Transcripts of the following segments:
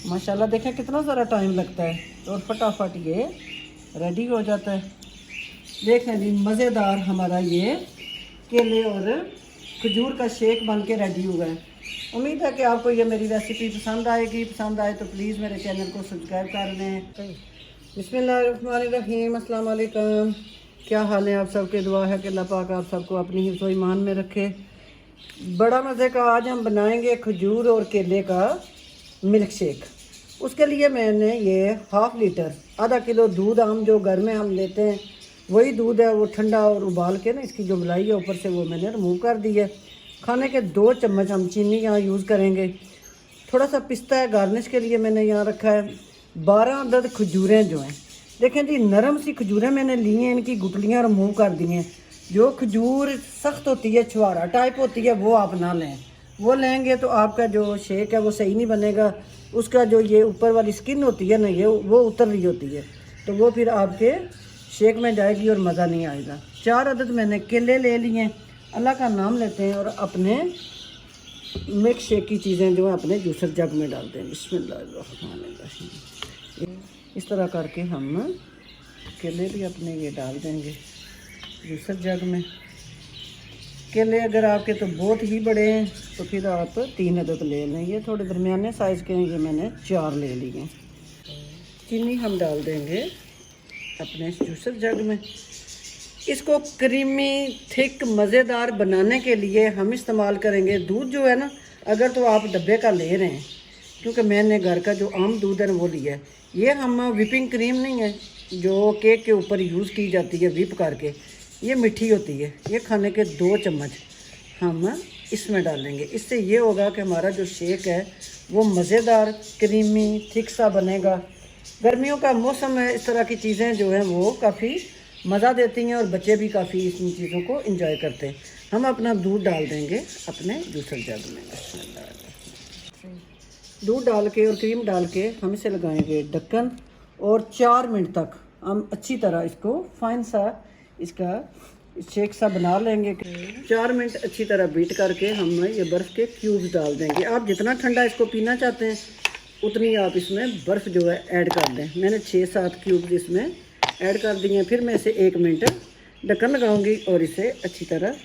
माशाल्लाह देखें कितना ज़रा टाइम लगता है और फटाफट ये रेडी हो जाता है। देखें जी मज़ेदार हमारा ये केले और खजूर का शेक बन के रेडी हुआ है। उम्मीद है कि आपको ये मेरी रेसिपी पसंद आएगी। पसंद आए तो प्लीज़ मेरे चैनल को सब्सक्राइब कर लें। बिस्मिल्लाहिर्रहमानिर्रहीम, अस्सलाम वालेकुम। क्या हाल है आप सबके? दुआ है कि अल्लाह पाक आप सबको अपनी हिफ्ज़ व ईमान में रखे। बड़ा मज़े का आज हम बनाएंगे खजूर और केले का मिल्क शेक। उसके लिए मैंने ये हाफ़ लीटर आधा किलो दूध आम जो घर में हम लेते हैं वही दूध है, वो ठंडा और उबाल के ना इसकी जो मलाई है ऊपर से वो मैंने रिमूव कर दी है। खाने के 2 चम्मच हम चीनी यहाँ यूज़ करेंगे। थोड़ा सा पिस्ता है गार्निश के लिए मैंने यहाँ रखा है। 12 अदद खजूरें जो हैं, देखें जी नरम सी खजूरें मैंने ली हैं, इनकी गुठलियाँ रिमूव कर दी हैं। जो खजूर सख्त होती है, छुआरा टाइप होती है, वो आप ना लें। वो लेंगे तो आपका जो शेक है वो सही नहीं बनेगा। उसका जो ये ऊपर वाली स्किन होती है ना, ये वो उतर रही होती है, तो वो फिर आपके शेक में जाएगी और मज़ा नहीं आएगा। 4 अदद मैंने केले ले लिए हैं। अल्लाह का नाम लेते हैं और अपने मिल्क शेक की चीज़ें जो है अपने जूसर जग में डालते हैं। बिस्मिल्लाहिर्रहमानिर्रहीम। इस तरह करके हम केले भी अपने ये डाल देंगे जूसर जग में। केले अगर आपके तो बहुत ही बड़े हैं तो फिर आप 3 अदद ले लें। ये थोड़े दरमियाने साइज़ के हैं, ये मैंने 4 ले लिए। चीनी हम डाल देंगे अपने जूसर जग में। इसको क्रीमी थिक मज़ेदार बनाने के लिए हम इस्तेमाल करेंगे दूध जो है ना, अगर तो आप डब्बे का ले रहे हैं, क्योंकि मैंने घर का जो आम दूध है वो लिया है। ये हम विपिंग क्रीम नहीं है जो केक के ऊपर यूज़ की जाती है विप करके, ये मीठी होती है। ये खाने के 2 चम्मच हम इसमें डालेंगे। इससे ये होगा कि हमारा जो शेक है वो मज़ेदार क्रीमी थिक सा बनेगा। गर्मियों का मौसम है, इस तरह की चीज़ें जो हैं वो काफ़ी मज़ा देती हैं और बच्चे भी काफ़ी इन चीज़ों को इंजॉय करते हैं। हम अपना दूध डाल देंगे अपने जूसर जग में। दूध डाल के और क्रीम डाल के हम इसे लगाएंगे ढक्कन और 4 मिनट तक हम अच्छी तरह इसको फाइन सा इसका शेक सा बना लेंगे। 4 मिनट अच्छी तरह बीट करके हम ये बर्फ़ के क्यूब्स डाल देंगे। आप जितना ठंडा इसको पीना चाहते हैं उतनी आप इसमें बर्फ़ जो है ऐड कर दें। मैंने 6-7 क्यूब्स इसमें ऐड कर दिए हैं। फिर मैं इसे 1 मिनट ढक्कन लगाऊंगी और इसे अच्छी तरह।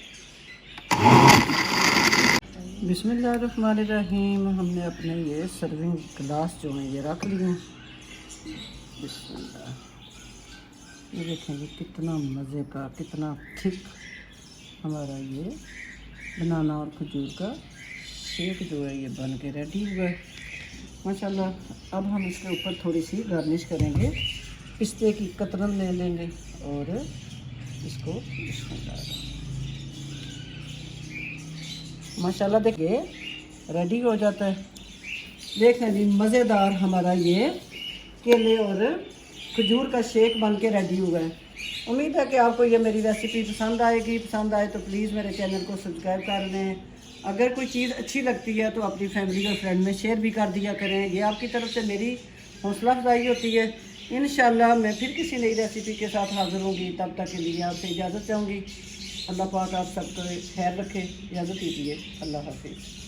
बिस्मिल्लाहिर्रहमानिर्रहीम। हमने अपने ये सर्विंग ग्लास जो हैं ये रख लिए हैं। बिस्मिल्लाह। ये देखेंगे कितना मज़े का, कितना थिक हमारा ये बनाना और खजूर का शेक जो है ये बन के रेडी हुआ है माशाल्लाह। अब हम इसके ऊपर थोड़ी सी गार्निश करेंगे। पिस्ते की कतरन ले लेंगे और इसको इसमें डाल माशाल्लाह देखिए रेडी हो जाता है। देखें जी मज़ेदार हमारा ये केले और खजूर का शेक बन के रेडी हुआ है। उम्मीद है कि आपको ये मेरी रेसिपी पसंद आएगी। पसंद आए तो प्लीज़ मेरे चैनल को सब्सक्राइब कर लें। अगर कोई चीज़ अच्छी लगती है तो अपनी फैमिली और फ्रेंड में शेयर भी कर दिया करें। ये आपकी तरफ से मेरी हौसला अफजाई होती है। इंशाल्लाह मैं फिर किसी नई रेसिपी के साथ हाज़िर होंगी। तब तक के लिए आपसे इजाज़त चाहूँगी। अल्लाह पाक आप सबको खैर रखे। इजाज़त दीजिए। अल्लाह हाफिज़।